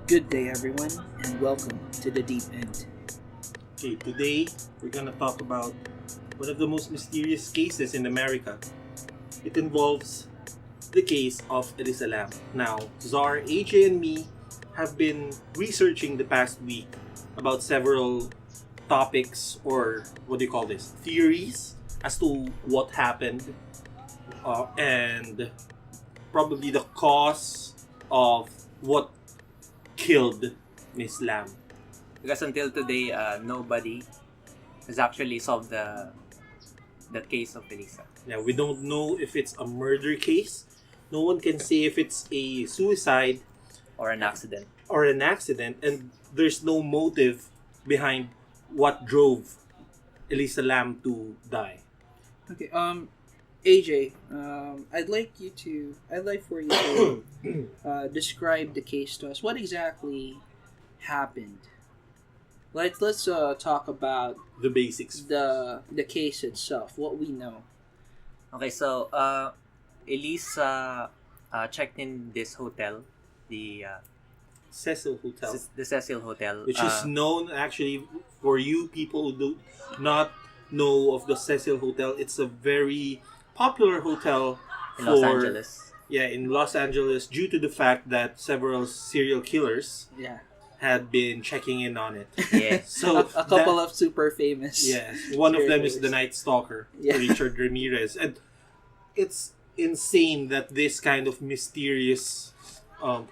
Good day, everyone, and welcome to the Deep End. Okay, today we're gonna talk about one of the most mysterious cases in America. It involves the case of Elisa Lam. Now, Czar, AJ, and me have been researching the past week about several topics, or what do you call this? Theories as to what happened and probably the cause of what killed Miss Lam. Because until today, nobody has actually solved the case of Elisa. Yeah, we don't know if it's a murder case. No one can say if it's a suicide Or an accident. and there's no motive behind what drove Elisa Lam to die. Okay, AJ, I'd like for you to describe the case to us. What exactly happened? Let's talk about The basics. the case itself. What we know. Okay, so Elisa checked in this hotel, the Cecil Hotel, the Cecil Hotel, which is known actually for you people who do not know of the Cecil Hotel. It's a very popular hotel in Los Angeles. Yeah, in Los Angeles, due to the fact that several serial killers Yeah, had been checking in on it. Yeah. So a couple of super famous. yes, one of them is the serial Night Stalker, Yeah. Richard Ramirez, and it's insane that this kind of mysterious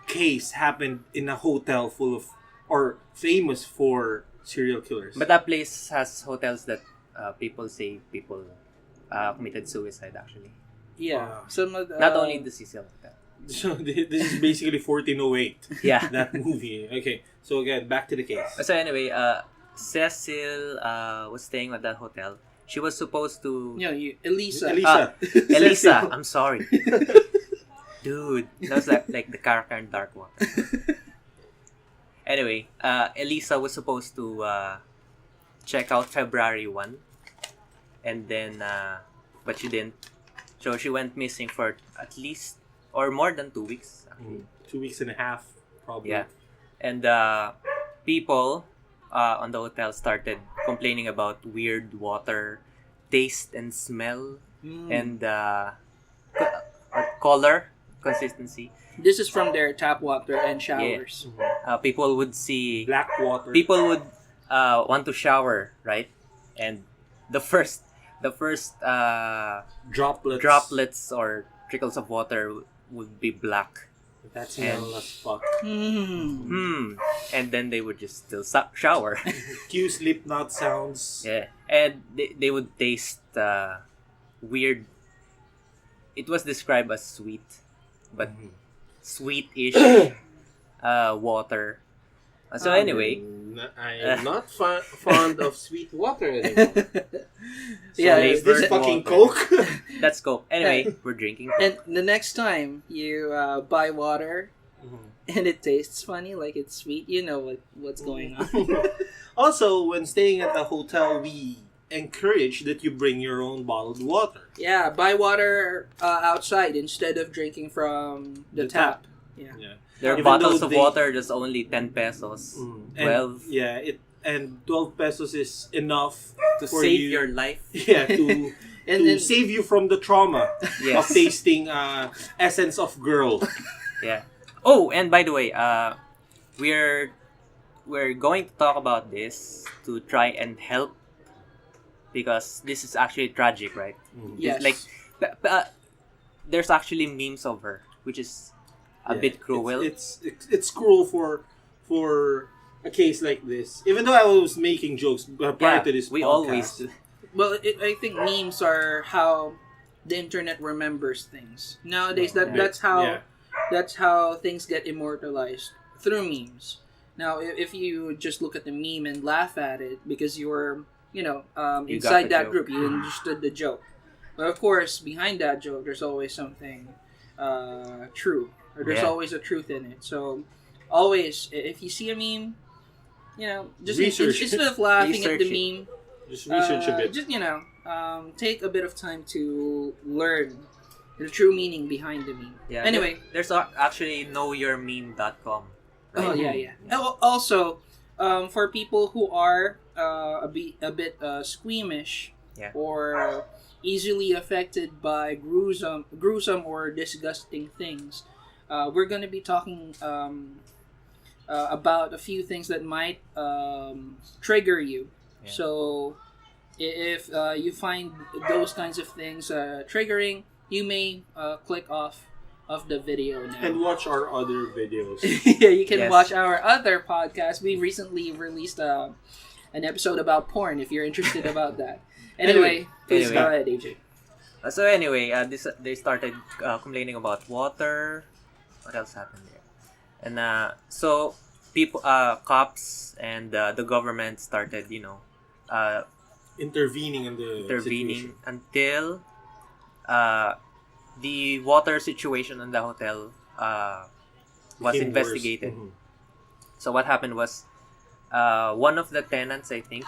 case happened in a hotel full of or famous for serial killers. But that place has hotels that people say people committed suicide actually. Yeah. Some of the, Not only the Cecil Hotel. so this is basically 1408. Yeah. That movie. Okay, so again, back to the case. So anyway, Cecil was staying at that hotel. She was supposed to... Elisa. Elisa, I'm sorry. Dude, that was like the character in Dark Water. Anyway, Elisa was supposed to check out February 1. And then, but she didn't. So she went missing for at least, or more than 2 weeks. Actually. 2 weeks and a half, probably. Yeah. And people on the hotel started complaining about weird water taste and smell and color consistency. This is from their tap water and showers. People would see Black water. people would want to shower, right? And the first droplets or trickles of water would be black. That smell as fuck. And then they would just still shower. Cue Slipknot sounds. Yeah, and they would taste weird. It was described as sweet, but sweet-ish water. So anyway, I am not fond of sweet water anymore. Yeah, is this flavored fucking water. Coke? that's Coke. Anyway, we're drinking Coke. And the next time you buy water and it tastes funny, like it's sweet, you know what's going on. Also, when staying at a hotel, we encourage that you bring your own bottled water. Yeah, buy water outside instead of drinking from the tap. Yeah. Their Even bottles though of they- water just only 10 pesos. And, 12 and 12 pesos is enough to for save you. your life. Yeah, to And to then- save you from the trauma of Yes. tasting essence of girl. Yeah. Oh, and by the way, we're going to talk about this to try and help because this is actually tragic, right? Yes. Like, there's actually memes of her, which is a bit cruel. It's cruel for a case like this. Even though I was making jokes prior to this we podcast. always do. Well, I think memes are how the internet remembers things. Nowadays, that's how things get immortalized through memes. Now, if you just look at the meme and laugh at it because you were, You got inside the that joke. group, you understood the joke. But of course, behind that joke, there's always something true, or there's Yeah. always a truth in it. So, always, if you see a meme, just Research. instead of laughing at the Research it. meme, Just research a bit. just take a bit of time to learn the true meaning behind the meme. Yeah. Anyway, there's actually knowyourmeme.com. Right? Oh yeah. Also, for people who are a bit squeamish Yeah. or easily affected by gruesome or disgusting things, we're gonna be talking about a few things that might trigger you. Yeah. So if you find those kinds of things triggering, you may click off of the video now. And watch our other videos. Yeah, you can Yes. watch our other podcast. We recently released an episode about porn if you're interested about that. Anyway, please Anyway. go ahead, AJ. So anyway, they started complaining about water. What else happened there? And so people, cops and the government started, Intervening in the intervening situation. until the water situation in the hotel was Became investigated. worse. Mhm. So what happened was, one of the tenants, I think,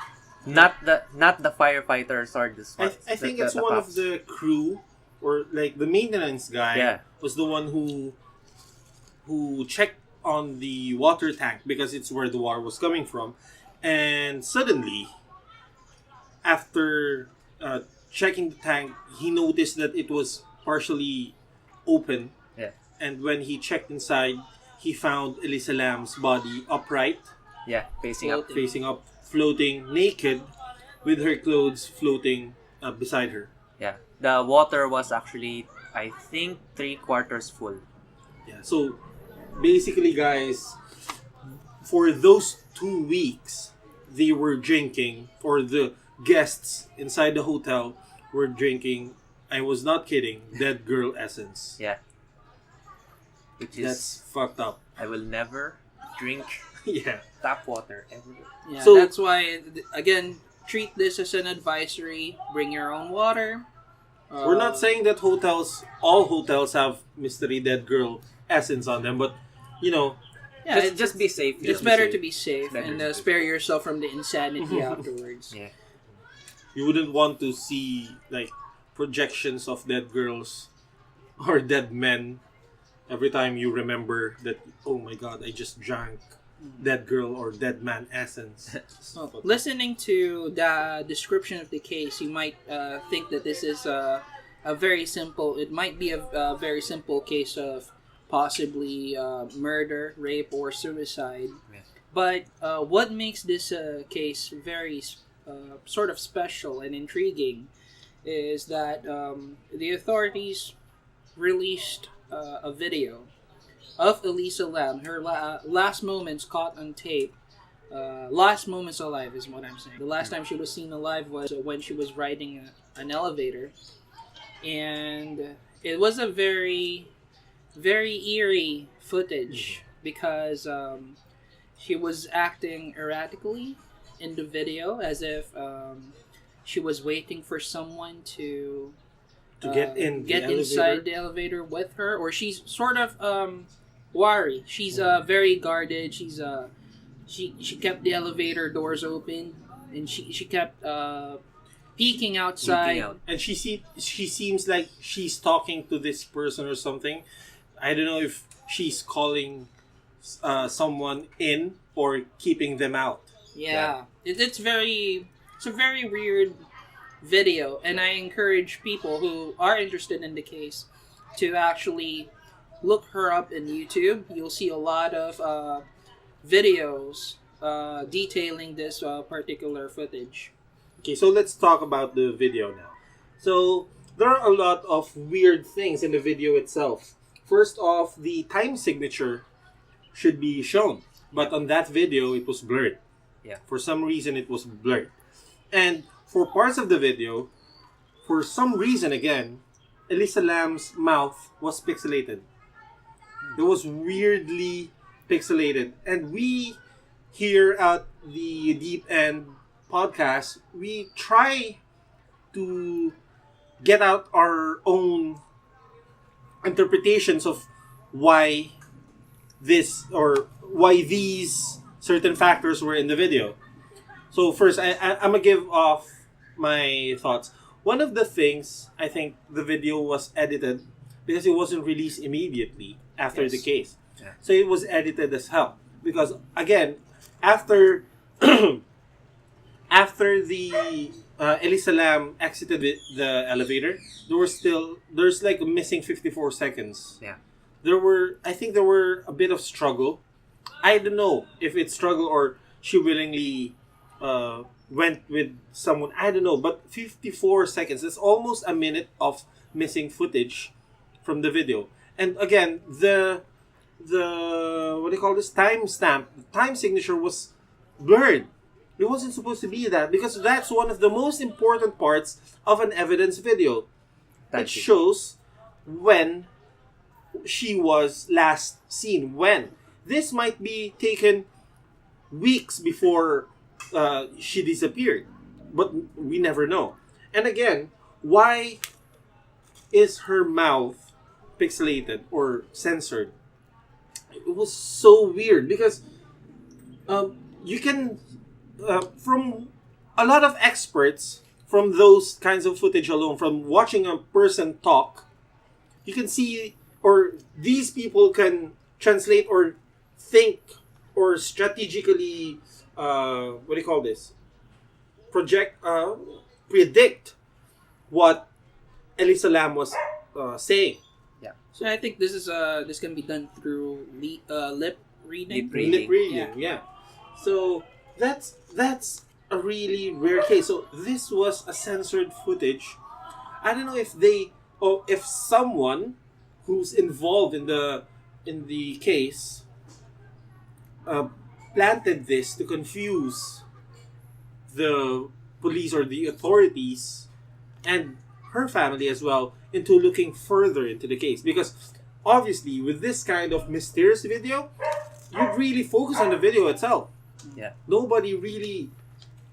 not the firefighters or the SWAT. I think it's one of the crew, or like the maintenance guy, Yeah. was the one who checked on the water tank because it's where the water was coming from, and suddenly, after checking the tank, he noticed that it was partially open. Yeah. And when he checked inside, he found Elisa Lam's body upright, Yeah, facing up. facing up, floating naked, with her clothes floating beside her. Yeah, the water was actually, I think, 3/4 full. Yeah. So basically, guys, for those 2 weeks, they were drinking, or the guests inside the hotel were drinking. I was not kidding. Dead girl essence. Yeah, which is That's fucked up. I will never drink Yeah. tap water ever. Yeah, So- that's why again, treat this as an advisory. Bring your own water. We're not saying that all hotels have mystery dead girl essence on them, but Yeah, just be safe. it's be better safe. to be safe Better and to be spare yourself from the insanity afterwards. Yeah, you wouldn't want to see like projections of dead girls or dead men every time you remember that. Oh my god, I just drank dead girl or dead man essence. Listening to the description of the case, you might think that this is a very simple. It might be a very simple case of possibly murder, rape, or suicide. Yeah. But what makes this case very sort of special and intriguing is that the authorities released a video of Elisa Lam, her last moments caught on tape. Last moments alive is what I'm saying. The last time she was seen alive was when she was riding an elevator. And it was a very, very eerie footage because she was acting erratically in the video as if she was waiting for someone to get in the get elevator. inside the elevator with her, or she's sort of wary. She's very guarded. She kept the elevator doors open, and she kept peeking outside. Peeking out. And she seems like she's talking to this person or something. I don't know if she's calling someone in or keeping them out. Yeah, it's a very weird video, and I encourage people who are interested in the case to actually look her up in YouTube. You'll see a lot of videos detailing this particular footage. Okay, so let's talk about the video now. So there are a lot of weird things in the video itself. First off, the time signature should be shown, but on that video it was blurred. Yeah. For some reason it was blurred. And for parts of the video, for some reason again, Elisa Lam's mouth was pixelated. It was weirdly pixelated. And we here at the Deep End podcast, we try to get out our own interpretations of why this or why these certain factors were in the video. So first, I'm gonna give off my thoughts. One of the things, I think the video was edited because it wasn't released immediately after Yes. the case. Yeah. So it was edited as hell. because again, after after the Elisa Lam exited the elevator, there's like a missing 54 seconds. Yeah. I think there were a bit of struggle. I don't know if it's struggle or she willingly went with someone. I don't know, but 54 seconds. That's almost a minute of missing footage from the video. And again, the what do you call this, timestamp, the time signature was blurred. It wasn't supposed to be that, because that's one of the most important parts of an evidence video. It shows when she was last seen. When this might be taken weeks before she disappeared, but we never know. And again, why is her mouth pixelated or censored? It was so weird because you can from a lot of experts, from those kinds of footage alone, from watching a person talk, you can see, or these people can translate or think or strategically what do you call this, predict what Elisa Lam was saying. Yeah. So I think this can be done through lip reading. Lip reading, yeah. So that's a really rare case. So this was a censored footage. I don't know if someone who's involved in the case planted this to confuse the police or the authorities and her family as well into looking further into the case, because obviously with this kind of mysterious video, you'd really focus on the video itself. Yeah. Nobody really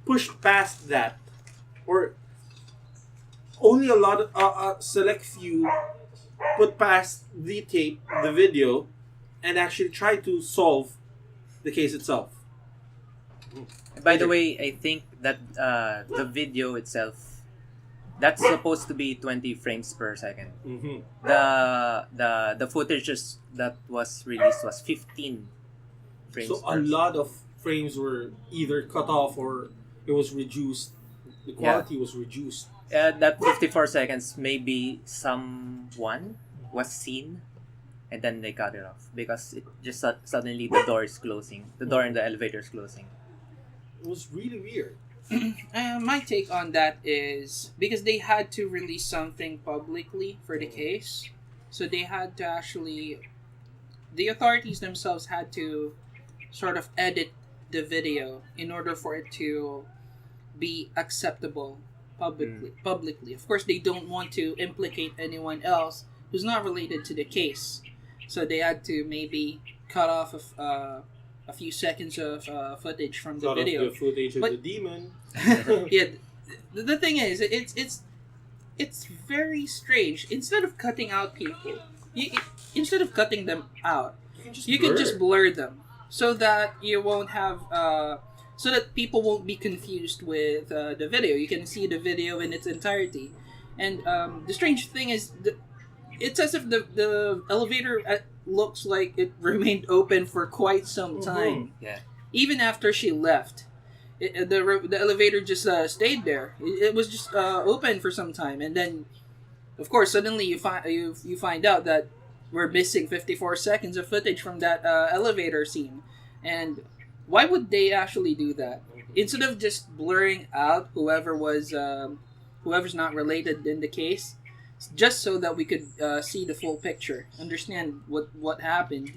pushed past that, or only a lot of a select few put past the tape, the video, and actually try to solve the case itself. By the way, I think that the video itself, that's supposed to be 20 frames per second. Mm-hmm. The footage that was released was 15 frames So per a lot of frames were either cut off or it was reduced. The quality was reduced. That 54 seconds, maybe someone was seen and then they cut it off because it just suddenly the door is closing. The door in the elevator is closing. It was really weird. My take on that is because they had to release something publicly for the case, so they had to the authorities themselves had to sort of edit the video in order for it to be acceptable publicly. Of course, they don't want to implicate anyone else who's not related to the case, so they had to maybe cut off a few seconds of footage from the video. Of the footage of the demon. Yeah, the thing is, it's very strange. Instead of cutting out people, instead of cutting them out, you can just blur them so that you won't have so that people won't be confused with the video. You can see the video in its entirety. And the strange thing is, it's as if the elevator looks like it remained open for quite some time. Mm-hmm. Yeah. Even after she left, the elevator just stayed there. It was just open for some time, and then, of course, suddenly you find out that we're missing 54 seconds of footage from that elevator scene. And why would they actually do that? Instead of just blurring out whoever's not related in the case, just so that we could see the full picture, understand what happened.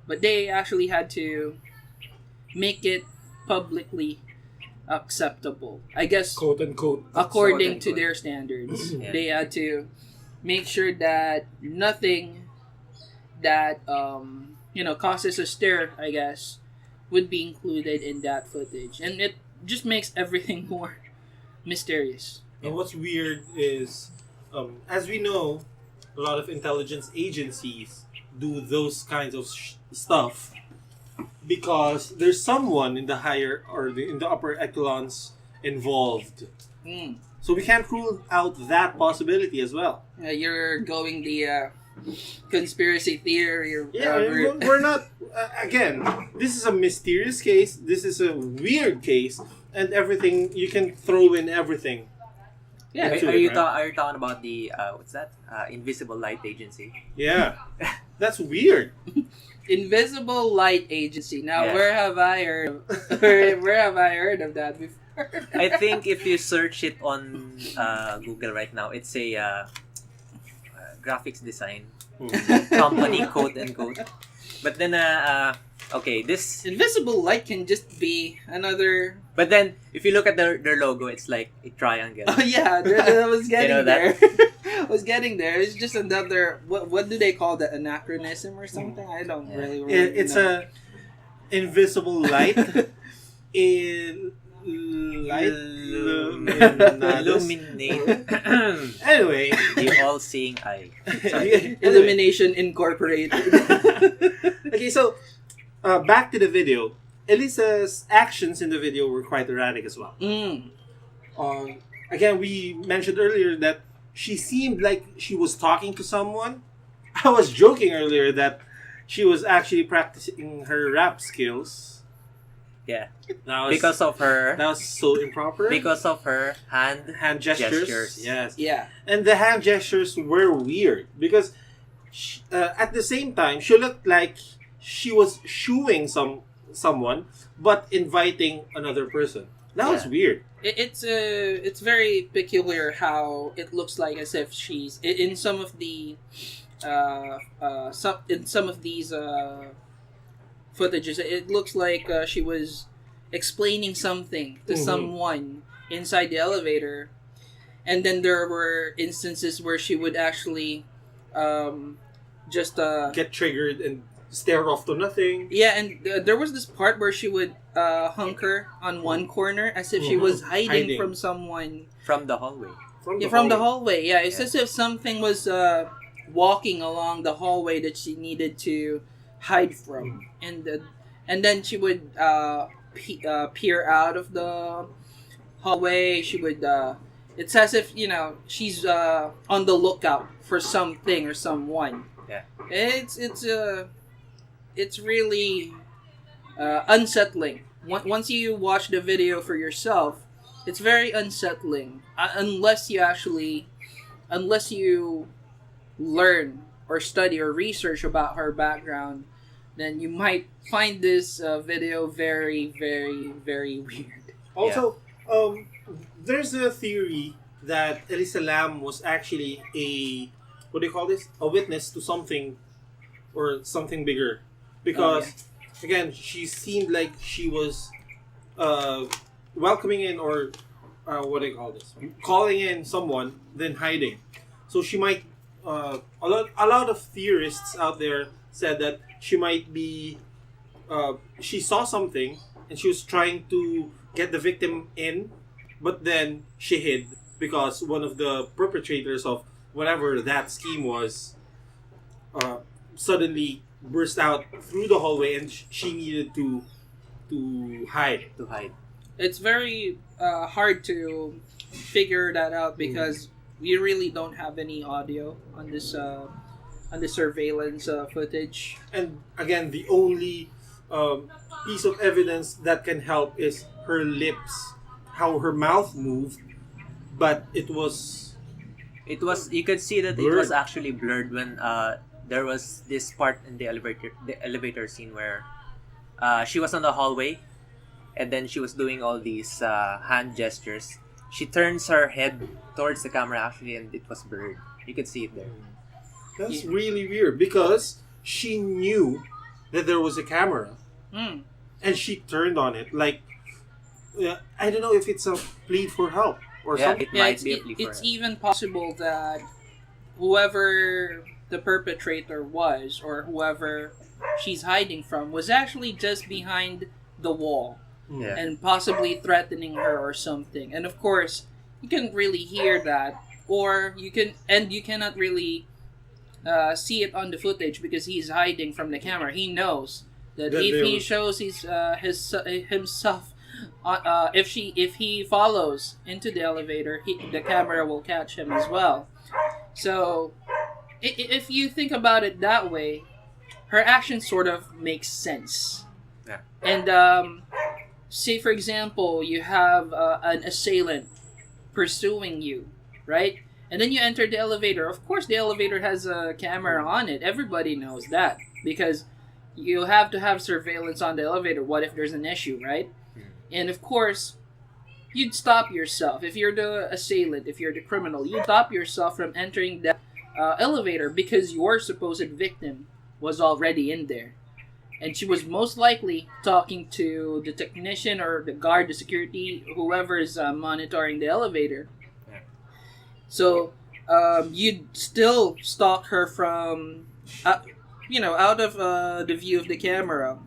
But they actually had to make it publicly acceptable, I guess, quote unquote, according to their standards. Yeah. They had to make sure that nothing that causes a stir, I guess, would be included in that footage, and it just makes everything more mysterious. And what's weird is, as we know, a lot of intelligence agencies do those kinds of stuff because there's someone in the higher or in the upper echelons involved. So we can't rule out that possibility as well. You're going the conspiracy theory. Yeah, we're not. again, this is a mysterious case. This is a weird case, and everything you can throw in everything. Yeah, are you talking about the what's that? Invisible Light Agency? Yeah, that's weird. Invisible Light Agency. Now, Yeah. where have I heard of that before? I think if you search it on Google right now, it's a graphics design company, quote unquote. But then, okay, this. Invisible Light can just be another. But then, if you look at their logo, it's like a triangle. Oh yeah, I was getting You know there. that? I was getting there. It's just another. What do they call that? Anachronism or something? I don't really It's know. a invisible light in light Illuminate. Anyway, The all-seeing eye. Sorry. Illumination Incorporated. Okay, so back to the video. Elisa's actions in the video were quite erratic as well. Again, we mentioned earlier that she seemed like she was talking to someone. I was joking earlier that she was actually practicing her rap skills. Yeah. That was, Because of her. that was so improper. Because of her hand gestures. gestures. Yes. Yeah. And the hand gestures were weird because at the same time she looked like she was shooing someone but inviting another person. That was weird. It's very peculiar how it looks like as if she's in some of the some of these footages. It looks like she was explaining something to someone inside the elevator, and then there were instances where she would actually just Get triggered and stare off to nothing. yeah, and there was this part where she would hunker on one corner as if she was hiding from someone. From the hallway. From the hallway. Yeah, it's as if something was walking along the hallway that she needed to hide from, and then she would peer out of the hallway. She would. It's as if she's on the lookout for something or someone. Yeah. It's really unsettling. Once you watch the video for yourself, it's very unsettling. Unless you learn or study or research about her background, then you might find this video very, very, very weird. Also, there's a theory that Elisa Lam was actually a witness to something or something bigger. Because, again, she seemed like she was welcoming in or calling in someone, then hiding. So she might, a lot of theorists out there said that she might be, she saw something and she was trying to get the victim in, but then she hid because one of the perpetrators of whatever that scheme was suddenly burst out through the hallway and she needed to hide. It's very hard to figure that out because we really don't have any audio on this surveillance footage. And again, the only piece of evidence that can help is her lips, how her mouth moved, but it was You could see that blurred. it was actually blurred when there was this part in the elevator scene where she was on the hallway and then she was doing all these hand gestures. She turns her head towards the camera actually and it was blurred. You could see it there. That's really weird because she knew that there was a camera and she turned on it. Like, I don't know if it's a plea for help or something. It might be a plea for it's help. even possible that whoever the perpetrator was or whoever she's hiding from was actually just behind the wall Yeah. and possibly threatening her or something. And of course, you can't really hear that, or you cannot really see it on the footage because he's hiding from the camera. He knows that if he shows himself, if he follows into the elevator, the camera will catch him as well. So, if you think about it that way, her actions sort of make sense. Yeah. And say for example, you have an assailant pursuing you, right? And then you enter the elevator. Of course, the elevator has a camera on it. Everybody knows that because you have to have surveillance on the elevator. What if there's an issue, right? And of course, you'd stop yourself. If you're the assailant, if you're the criminal, you'd stop yourself from entering that elevator because your supposed victim was already in there. And she was most likely talking to the technician or the guard, the security, whoever's monitoring the elevator. So you'd still stalk her from, out of the view of the camera,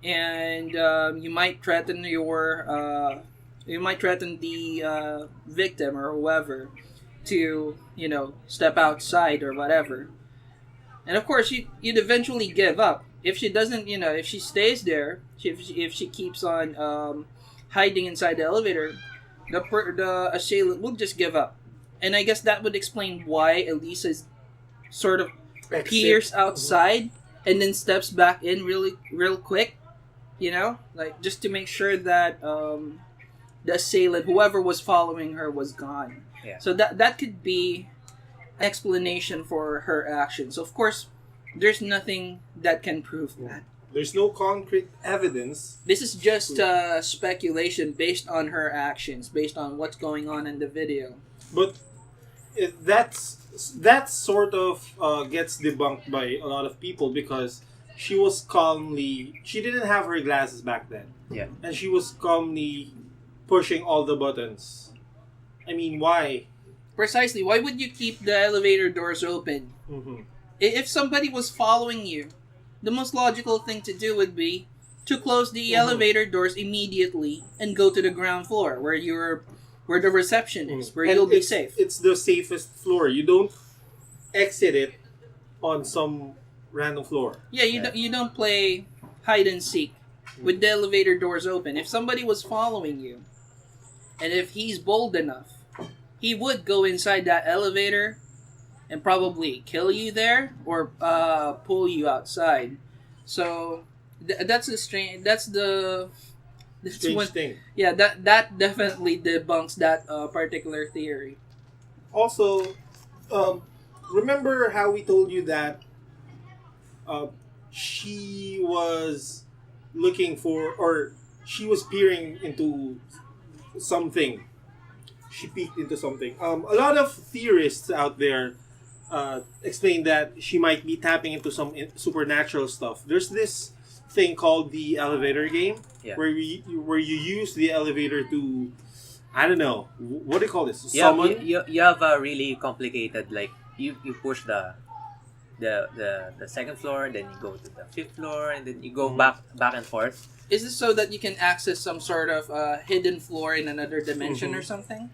and you might threaten the victim or whoever to step outside or whatever. And of course, you'd eventually give up if she doesn't. If she stays there, if she keeps on hiding inside the elevator, the assailant will just give up. And I guess that would explain why Elisa's sort of peers outside and then steps back in real quick, like just to make sure that the assailant, whoever was following her, was gone. Yeah. So that could be an explanation for her actions. Of course, there's nothing that can prove that. There's no concrete evidence. This is just speculation based on her actions, based on what's going on in the video. But that sort of gets debunked by a lot of people because she didn't have her glasses back then. Yeah. And she was calmly pushing all the buttons. I mean, why? Precisely. Why would you keep the elevator doors open? Mm-hmm. If somebody was following you, the most logical thing to do would be to close the elevator doors immediately and go to the ground floor where the reception is, where you'll be safe. It's the safest floor. You don't exit it on some random floor. Yeah, you don't play hide and seek with the elevator doors open. If somebody was following you, and if he's bold enough, he would go inside that elevator and probably kill you there or pull you outside. So that's the strange thing. Yeah, that definitely debunks that particular theory. Also, remember how we told you that she was looking for, or she was peering into something. She peeked into something. A lot of theorists out there explain that she might be tapping into some supernatural stuff. There's this thing called the elevator game, where you use the elevator to, I don't know, what do you call this? Summon? You have a really complicated, like you push the second floor, then you go to the fifth floor, and then you go back and forth. Is this so that you can access some sort of hidden floor in another dimension or something?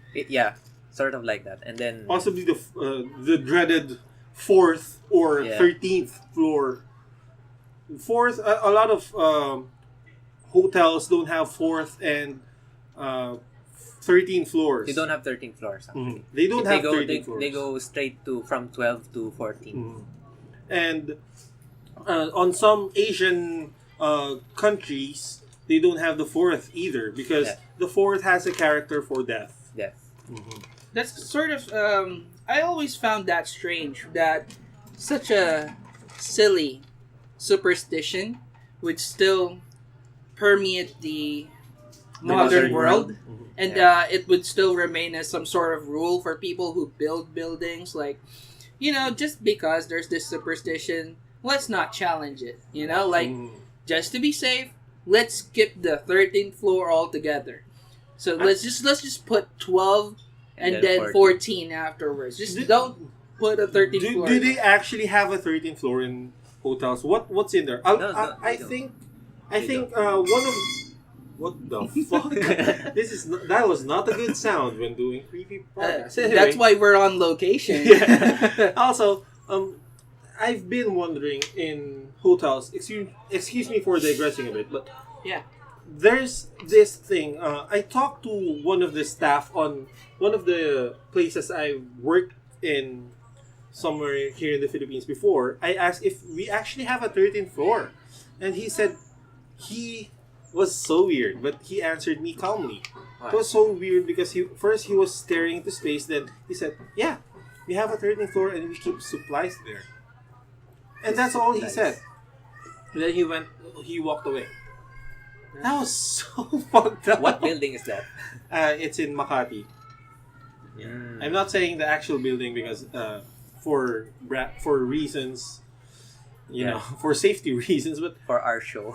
Sort of like that, and then possibly the dreaded 4th or 13th floor. Fourth, a lot of hotels don't have 4th and 13 floors. They don't have 13 floors. Mm-hmm. They don't have 13 floors. They go straight from 12 to 14. Mm-hmm. And on some Asian countries, they don't have the 4th either because the 4th has a character for death. Mm-hmm. That's sort of I always found that strange that such a silly superstition would still permeate the modern world, and it would still remain as some sort of rule for people who build buildings. Like, just because there's this superstition, let's not challenge it. Just to be safe, let's skip the 13th floor altogether. So let's just put 12 and then 14 afterwards. Don't put a 13th floor. Do they actually have a 13th floor in hotels? What's in there? I think one of, what the fuck? That was not a good sound when doing creepy podcasts. Anyway. That's why we're on location. Yeah. Also, I've been wondering in hotels. Excuse me for digressing a bit, but there's this thing. I talked to one of the staff on one of the places I worked in somewhere here in the Philippines before, I asked if we actually have a 13th floor. And he said he was so weird, but he answered me calmly. It was so weird because he was staring into space, then he said, yeah, we have a 13th floor and we keep supplies there. And that's all he said. And then he walked away. That was so fucked up. What building is that? It's in Makati. Yeah. I'm not saying the actual building because for reasons, you know, for safety reasons, but for our show.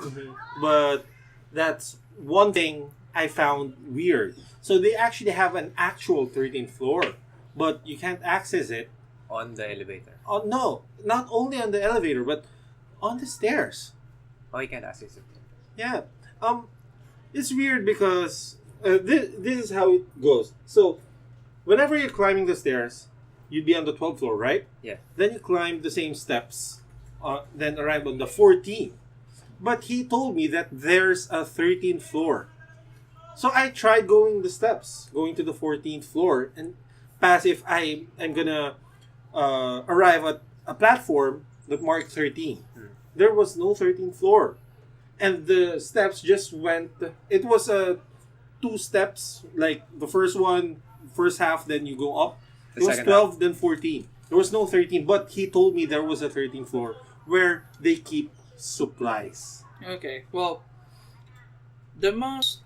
But that's one thing I found weird. So they actually have an actual 13th floor, but you can't access it on the elevator. Oh no, not only on the elevator, but on the stairs. Oh, you can't access it. Yeah. It's weird because this is how it goes. So, whenever you're climbing the stairs, you'd be on the 12th floor, right? Yeah. Then you climb the same steps, then arrive on the 14th. But he told me that there's a 13th floor. So I tried going the steps, going to the 14th floor, and pass if I'm gonna arrive at a platform that marked 13. There was no 13th floor. And the steps just went... It was 2 steps. Like, the first half, then you go up. It was 12, then 14. There was no 13, but he told me there was a 13th floor where they keep supplies. Okay, well, the most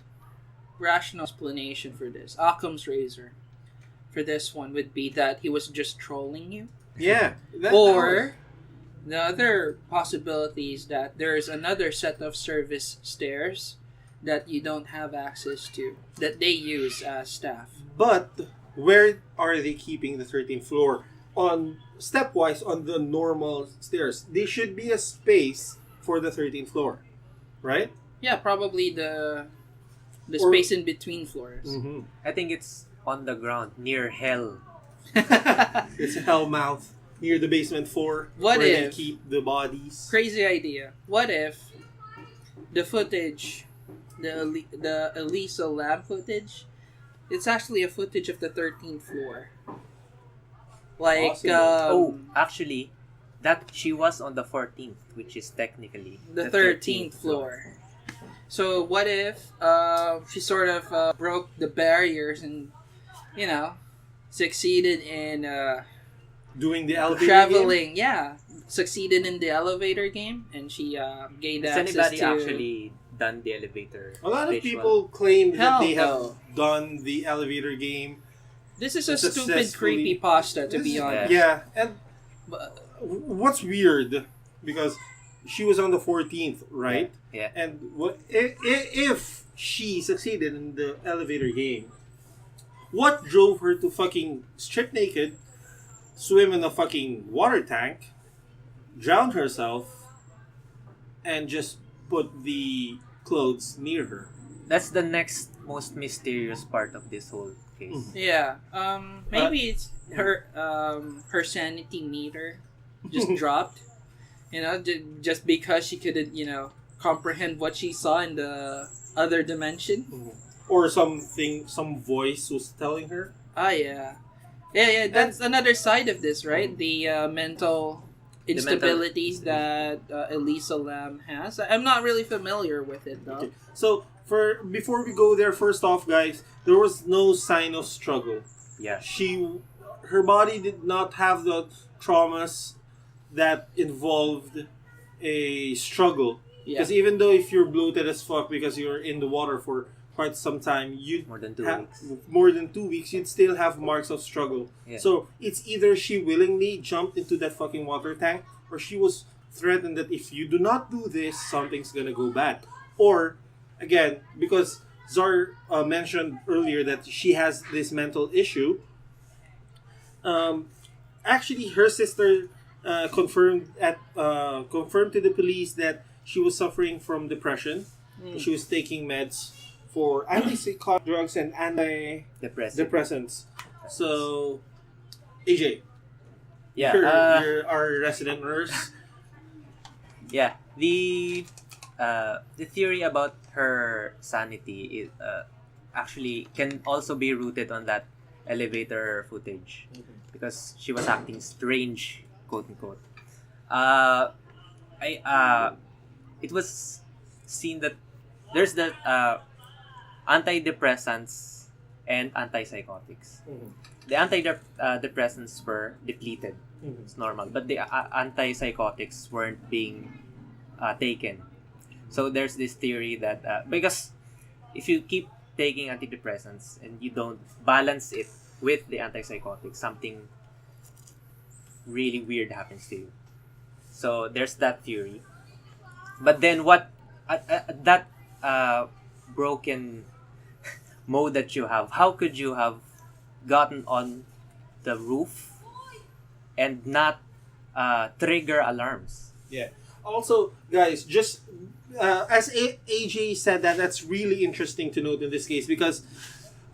rational explanation for this, Occam's razor, for this one would be that he was just trolling you. Yeah. The other possibility is that there is another set of service stairs that you don't have access to, that they use as staff. But where are they keeping the 13th floor? On stepwise on the normal stairs, there should be a space for the 13th floor, right? Yeah, probably the space in between floors. Mm-hmm. I think it's on the ground near hell. It's a hell mouth. Near the basement floor, where they keep the bodies. Crazy idea. What if the footage, the Elisa Lam footage, it's actually a footage of the 13th floor. Like, actually, that she was on the 14th, which is technically the 13th floor. So what if she sort of broke the barriers and, you know, succeeded in doing the elevator traveling game? Yeah, succeeded in the elevator game, and she gained access to... Has anybody actually done the elevator? A lot of visual? people claim that they have no. done the elevator game. This is a stupid creepypasta, to be honest. Yeah, and what's weird, because she was on the 14th, right? Yeah. And if she succeeded in the elevator game, what drove her to fucking strip naked, swim in a fucking water tank, drown herself, and just put the clothes near her? That's the next most mysterious part of this whole case. Yeah. Maybe it's her sanity meter just dropped. You know, just because she couldn't, comprehend what she saw in the other dimension. Or some voice was telling her. Yeah. Yeah, that's another side of this, right? The mental instabilities that Elisa Lam has. I'm not really familiar with it, though. Okay. So, before we go there, first off, guys, there was no sign of struggle. Yeah. Her body did not have the traumas that involved a struggle. Because even though if you're bloated as fuck because you're in the water for quite some time, more than 2 weeks, you'd still have marks of struggle. Yeah. So it's either she willingly jumped into that fucking water tank, or she was threatened that if you do not do this, something's gonna go bad. Or, again, because Zar mentioned earlier that she has this mental issue, actually her sister confirmed to the police that she was suffering from depression. She was taking meds for antipsychotic drugs and antidepressants. So, AJ, you're our resident nurse. Yeah, the theory about her sanity is actually can also be rooted on that elevator footage, because she was acting strange, quote unquote. It was seen that there's the antidepressants and antipsychotics. Mhm. The antidepressants were depleted. Mhm. It's normal, but the antipsychotics weren't being taken. So there's this theory that because if you keep taking antidepressants and you don't balance it with the antipsychotics, something really weird happens to you. So there's that theory. But then what that broken mode that you have, how could you have gotten on the roof and not trigger alarms? Yeah. Also, guys, just as AJ said, that's really interesting to note in this case because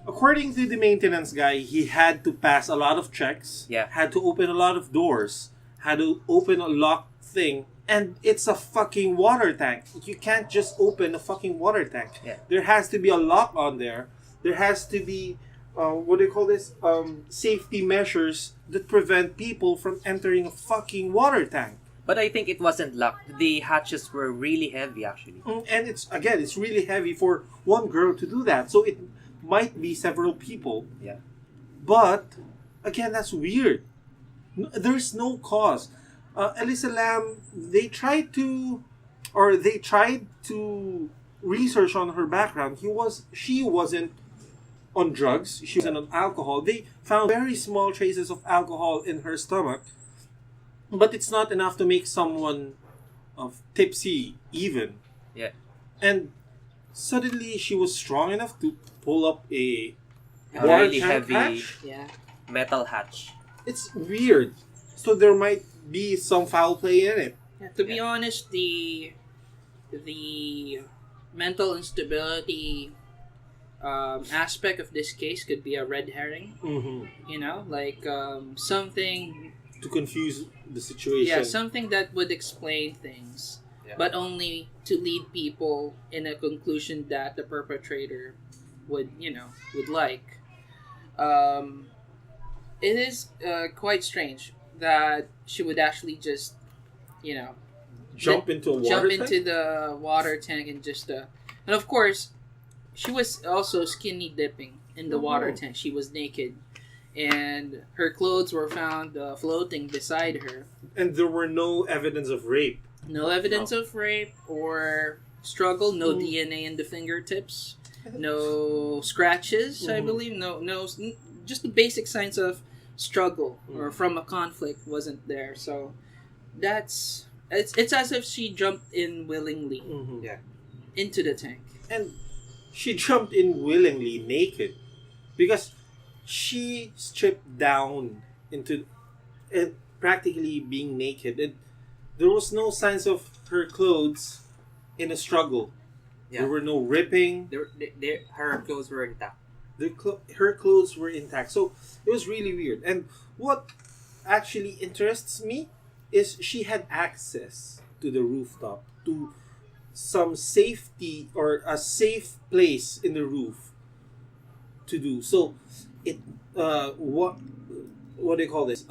according to the maintenance guy, he had to pass a lot of checks, Yeah. had to open a lot of doors, had to open a locked thing, and it's a fucking water tank. You can't just open a fucking water tank. Yeah. There has to be a lock on there. There has to be, what do you call this? Safety measures that prevent people from entering a fucking water tank. But I think it wasn't locked. The hatches were really heavy, actually. And it's really heavy for one girl to do that. So it might be several people. Yeah. But again, that's weird. There's no cause. Elisa Lam, they tried to research on her background. She wasn't on drugs. She wasn't on alcohol. They found very small traces of alcohol in her stomach, but it's not enough to make someone tipsy even. Yeah. And suddenly she was strong enough to pull up a A water really tank heavy hatch. Yeah. metal hatch. It's weird. So there might be some foul play in it. Yeah, to be honest, the mental instability aspect of this case could be a red herring. Mm-hmm. You know, like something. To confuse the situation. Yeah, something that would explain things, but only to lead people in a conclusion that the perpetrator would like. It is quite strange that she would actually just, Jump into a water tank? into the water tank and just and of course, she was also skinny dipping in the water tank. She was naked, and her clothes were found floating beside her. And there were no evidence of rape. No evidence of rape or struggle. No DNA in the fingertips. No scratches. I believe no. Just the basic signs of struggle or from a conflict wasn't there. So it's as if she jumped in willingly into the tank. And she jumped in willingly naked because she stripped down into practically being naked, and there was no signs of her clothes in a struggle. There were no ripping. Her clothes were intact. Her clothes were intact. So it was really weird. And what actually interests me is she had access to the rooftop, to some safety or a safe place in the roof to do. So it what do you call this?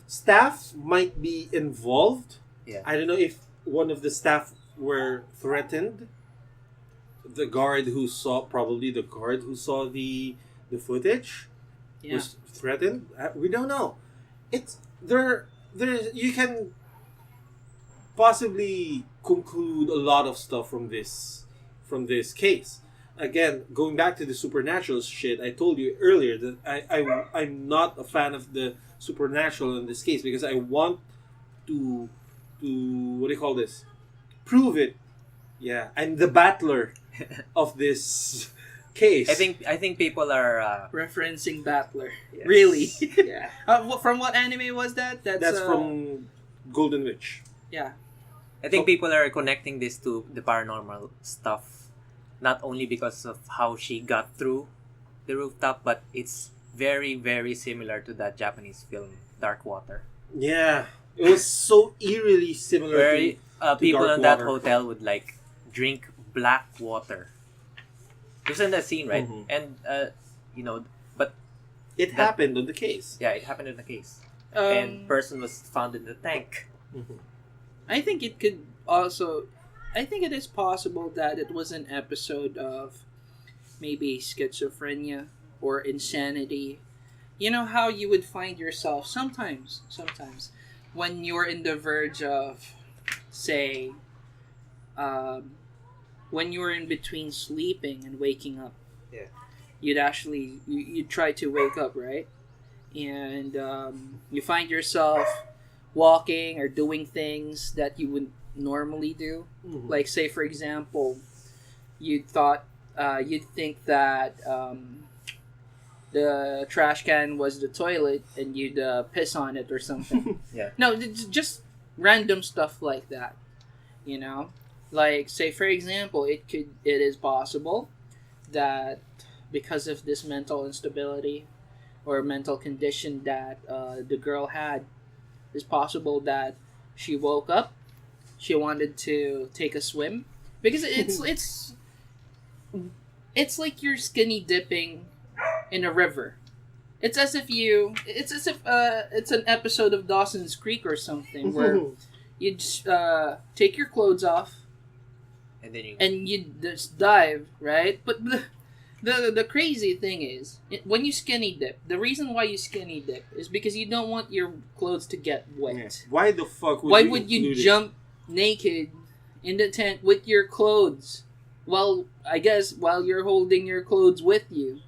Staff might be involved. Yeah. I don't know if one of the staff were threatened. The guard who saw the footage was threatened. We don't know. It's there. You can possibly conclude a lot of stuff from this case. Again, going back to the supernatural shit, I told you earlier that I'm not a fan of the supernatural in this case because I want to what do you call this? Prove it. Yeah, I'm the battler of this case. I think people are Referencing Battler. Yes. Really? Yeah. From what anime was that? That's from Golden Witch. Yeah. I think people are connecting this to the paranormal stuff, not only because of how she got through the rooftop, but it's very, very similar to that Japanese film Dark Water. Yeah, it was so eerily similar. Where to people Dark in that Water. hotel would like drink black water. You've seen that scene, right? Mhm. And but It happened on the case. Yeah, it happened in the case. And person was found in the tank. Mm-hmm. I think it could also... I think it is possible that it was an episode of maybe schizophrenia or insanity. You know how you would find yourself sometimes, when you're in the verge of, say, when you're in between sleeping and waking up. Yeah. You'd try to wake up, right? And you find yourself walking or doing things that you wouldn't normally do. Mm-hmm. Like, say, for example, you'd think that the trash can was the toilet and you'd piss on it or something. Yeah. No, just random stuff like that. You know, like, say, for example, it is possible that because of this mental instability or mental condition that the girl had, it's possible that she woke up, she wanted to take a swim, because it's like you're skinny dipping in a river. It's as if it's an episode of Dawson's Creek or something where you just take your clothes off and you just dive, right? But the crazy thing is, when you skinny dip, the reason why you skinny dip is because you don't want your clothes to get wet. Yeah. Why the fuck would you jump naked in the tent with your clothes? Well, I guess while you're holding your clothes with you.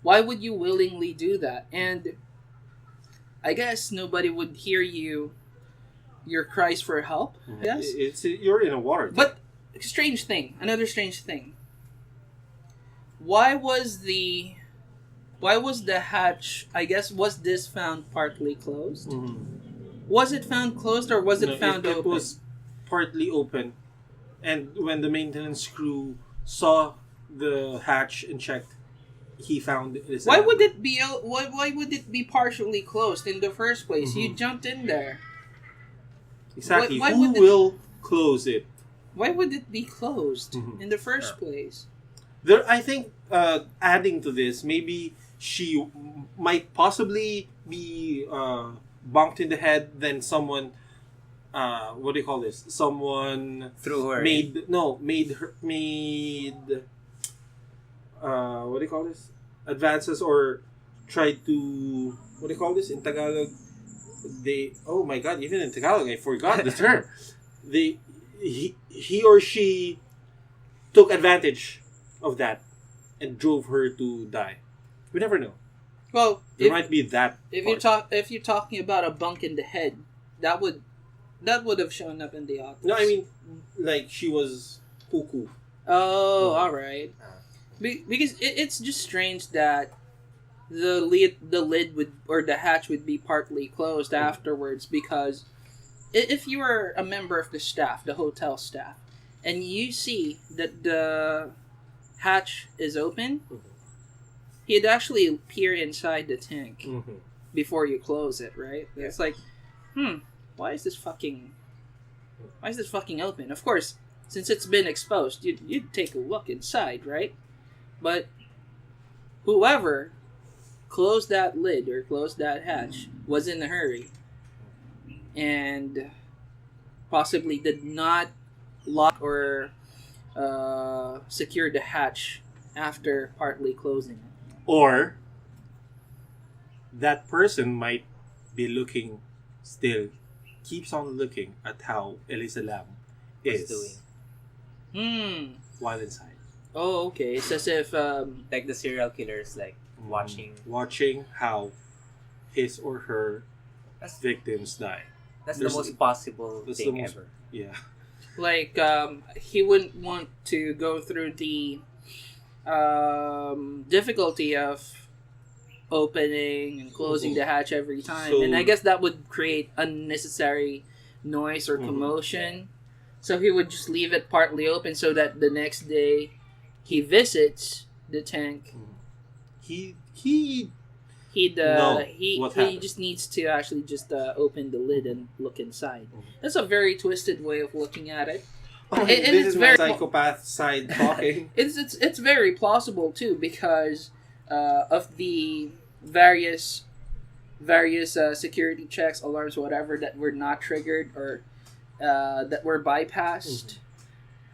Why would you willingly do that? And I guess nobody would hear your cries for help. Mm-hmm. Yes, you're in a water tank. But another strange thing. Why was the hatch? I guess was this found partly closed? Mm-hmm. Was it found closed or was it found open? It was partly open, and when the maintenance crew saw the hatch and checked, he found this. Why would it be partially closed in the first place? Mm-hmm. You jumped in there. Exactly. Who will close it? Why would it be closed Mm-hmm. in the first place? I think adding to this, maybe she might possibly be bunked in the head. Then someone, what do you call this? Someone threw her. Made. What do you call this? Advances or tried to, what do you call this in Tagalog? Oh my god, even in Tagalog I forgot the term. He or she took advantage of that and drove her to die. We never know. Well, there might be that. If you're talking about a bunk in the head, that would have shown up in the office. No, I mean, like, she was cuckoo. Oh, all right. Because it's just strange that the lid would, or the hatch would be partly closed afterwards, because if you were a member of the staff, the hotel staff, and you see that the hatch is open, he'd actually peer inside the tank before you close it, right? Yeah. It's like, why is this fucking open? Of course, since it's been exposed, you'd take a look inside, right? But whoever closed that lid or closed that hatch was in a hurry and possibly did not lock or secure the hatch after partly closing it. Or that person might be looking still, keeps on looking at how Elisa Lam is doing while inside. Oh, okay. It's as if like the serial killers, like watching how his or her victims die. That's the most possible thing ever. Yeah. Like he wouldn't want to go through the difficulty of opening and closing the hatch every time, and I guess that would create unnecessary noise or commotion. So he would just leave it partly open so that the next day he visits the tank. He just needs to actually just open the lid and look inside. That's a very twisted way of looking at it. This is my psychopath side talking. It's very plausible too, because of the various security checks, alarms, whatever that were not triggered or that were bypassed.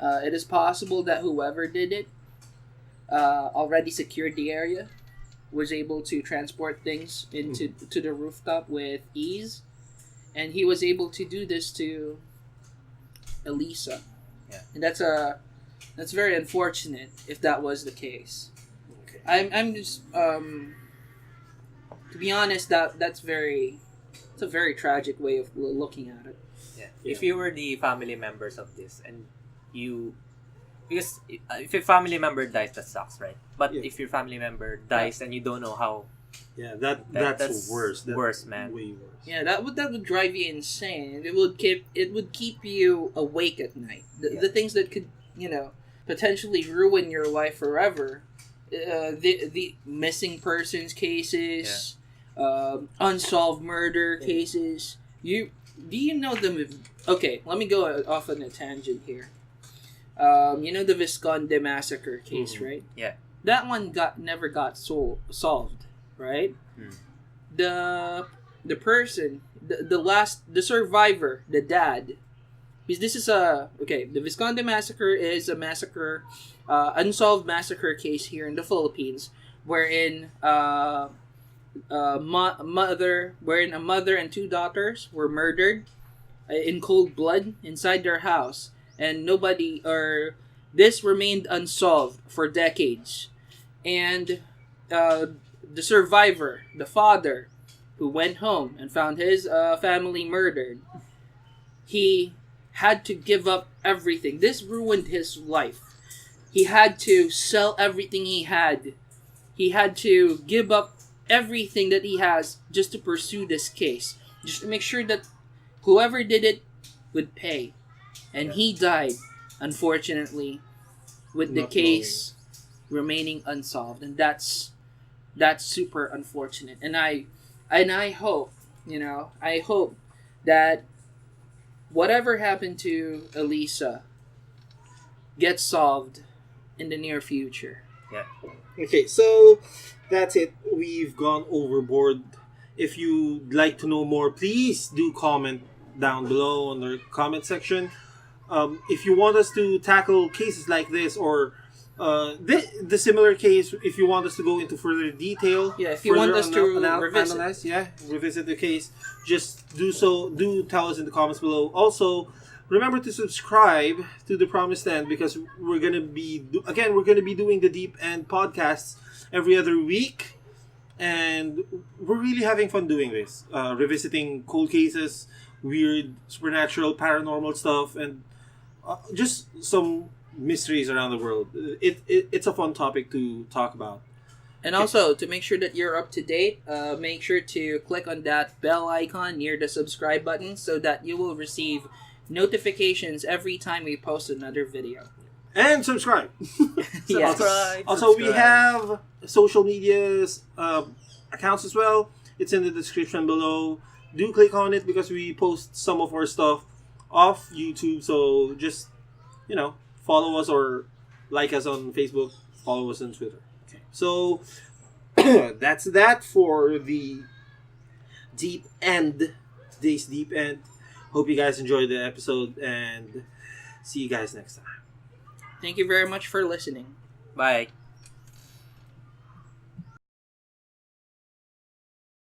It is possible that whoever did it already secured the area, was able to transport things into to the rooftop with ease, and he was able to do this to Elisa. Yeah. And that's very unfortunate if that was the case. Okay. I'm just to be honest, it's a very tragic way of looking at it. Yeah. If you were the family members of this and because if your family member dies, that sucks, right? But if your family member dies and you don't know how, that's worse. That's worse, man. Way worse. Yeah, that would drive you insane. It would keep you awake at night. The things that could potentially ruin your life forever. The missing persons cases, unsolved murder cases. Do you know them? Okay, let me go off on a tangent here. You know the Visconde massacre case, right? Yeah. That one never got solved, right? The person, the survivor, the dad. Because this is the Visconde massacre is a massacre, unsolved massacre case here in the Philippines, wherein a mother and two daughters were murdered in cold blood inside their house, and this remained unsolved for decades. And the survivor, the father, who went home and found his family murdered, he had to give up everything. This ruined his life. He had to sell everything he had. He had to give up everything that he has just to pursue this case, just to make sure that whoever did it would pay. And he died, unfortunately, with the case remaining unsolved, and that's super unfortunate. And I hope, I hope that whatever happened to Elisa gets solved in the near future. Yeah. Okay, so that's it. We've gone overboard. If you'd like to know more, please do comment down below on the comment section. If you want us to tackle cases like this or the similar case, if you want us to go into further detail, if you want us to revisit the case, just do so. Do tell us in the comments below. Also, remember to subscribe to The Promised Land, because we're gonna be doing the Deep End podcasts every other week, and we're really having fun doing this, revisiting cold cases, weird supernatural paranormal stuff, and just some mysteries around the world. It's a fun topic to talk about. And also, to make sure that you're up to date, make sure to click on that bell icon near the subscribe button so that you will receive notifications every time we post another video. And subscribe. Yes. Also, we have social medias accounts as well. It's in the description below. Do click on it because we post some of our stuff off YouTube. So just, follow us or like us on Facebook. Follow us on Twitter. Okay. So that's that for the Deep End. Today's Deep End. Hope you guys enjoyed the episode, and see you guys next time. Thank you very much for listening. Bye.